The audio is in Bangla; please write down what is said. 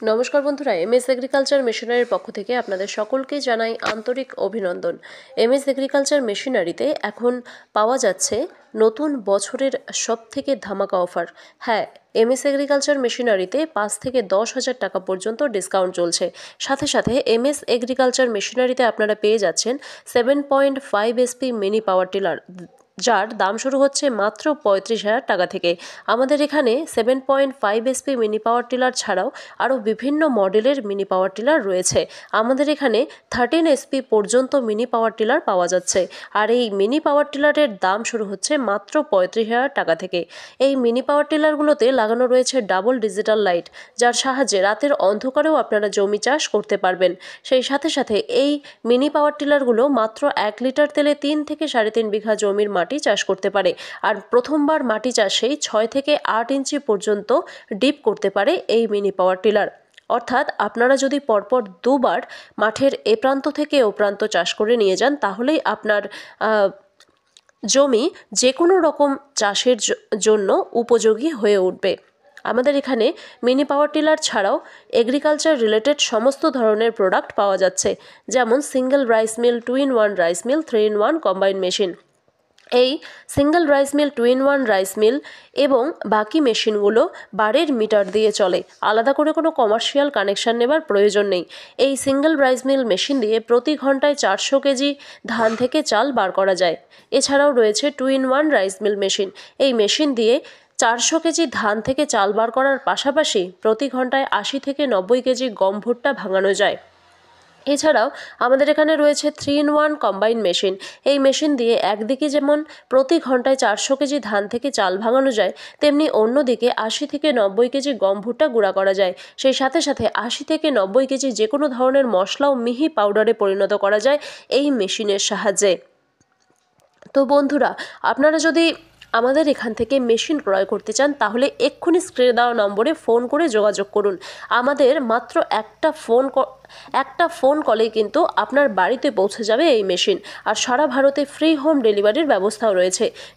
নমস্কার বন্ধুরা, এমএস এগ্রিকালচার মেশিনারির পক্ষ থেকে আপনাদের সকলকে জানাই আন্তরিক অভিনন্দন। এমএস এগ্রিকালচার মেশিনারিতে এখন পাওয়া যাচ্ছে নতুন বছরের সবথেকে ধামাকা অফার। হ্যাঁ, এমএস এগ্রিকালচার মেশিনারিতে 5 থেকে 10,000 টাকা পর্যন্ত ডিসকাউন্ট চলছে। সাথে সাথে এমএস এগ্রিকালচার মেশিনারিতে আপনারা পেয়ে যাচ্ছেন 7.5 এসপি মিনি পাওয়ার টিলার, যার দাম শুরু হচ্ছে মাত্র 35,000 টাকা থেকে। আমাদের এখানে 7.5 এসপি মিনি পাওয়ার টিলার ছাড়াও আরও বিভিন্ন মডেলের মিনি পাওয়ার টিলার রয়েছে। আমাদের এখানে 13 এসপি পর্যন্ত মিনি পাওয়ার টিলার পাওয়া যাচ্ছে। আর এই মিনি পাওয়ার টিলারের দাম শুরু হচ্ছে মাত্র 35,000 টাকা থেকে। এই মিনি পাওয়ার টিলারগুলোতে লাগানো রয়েছে ডাবল ডিজিটাল লাইট, যার সাহায্যে রাতের অন্ধকারেও আপনারা জমি চাষ করতে পারবেন। সেই সাথে সাথে এই মিনি পাওয়ার টিলারগুলো মাত্র 1 লিটার তেলে 3 থেকে 3.5 বিঘা জমির মাটি চাষ করতে পারে। আর প্রথমবার মাটি চাষেই 6 থেকে 8 ইঞ্চি পর্যন্ত ডিপ করতে পারে এই মিনি পাওয়ার টিলার। অর্থাৎ আপনারা যদি পরপর দুবার মাঠের এ প্রান্ত থেকে ও প্রান্ত চাষ করে নিয়ে যান, তাহলেই আপনার জমি যে কোনো রকম চাষের জন্য উপযোগী হয়ে উঠবে। আমাদের এখানে মিনি পাওয়ার টিলার ছাড়াও এগ্রিকালচার রিলেটেড সমস্ত ধরনের প্রোডাক্ট পাওয়া যাচ্ছে, যেমন single rice mill, 2-in-1 rice mill, 3-in-1 combine machine. এই single rice mill, 2-in-1 rice mill এবং বাকি মেশিনগুলো বারের মিটার দিয়ে চলে, আলাদা করে কোনো কমার্শিয়াল কানেকশান নেবার প্রয়োজন নেই। এই সিঙ্গেল রাইস মিল মেশিন দিয়ে প্রতি ঘন্টায় 400 কেজি ধান থেকে চাল বার করা যায়। এছাড়াও রয়েছে 2-in-1 রাইস মিল মেশিন। এই মেশিন দিয়ে 400 কেজি ধান থেকে চাল বার করার পাশাপাশি প্রতি ঘন্টায় 80 থেকে 90 কেজি গম ভুট্টা ভাঙানো যায়। এছাড়াও আমাদের এখানে রয়েছে 3-in-1 কম্বাইন মেশিন। এই মেশিন দিয়ে একদিকে যেমন প্রতি ঘন্টায় 400 কেজি ধান থেকে চাল ভাঙানো যায়, তেমনি অন্যদিকে 80 থেকে 90 কেজি গম ভুট্টা গুঁড়া করা যায়। সেই সাথে সাথে 80 থেকে 90 কেজি যে কোনো ধরনের মশলাও মিহি পাউডারে পরিণত করা যায় এই মেশিনের সাহায্যে। তো বন্ধুরা, আপনারা যদি আমাদের এখান থেকে মেশিন ক্রয় করতে চান, তাহলে এক্ষুনি স্ক্রিনে দেওয়া নম্বরে ফোন করে যোগাযোগ করুন। আমাদের মাত্র একটা ফোন কলেই কিন্তু আপনার বাড়িতে পৌঁছে যাবে এই মেশিন। আর সারা ভারতে ফ্রি হোম ডেলিভারির ব্যবস্থাও রয়েছে।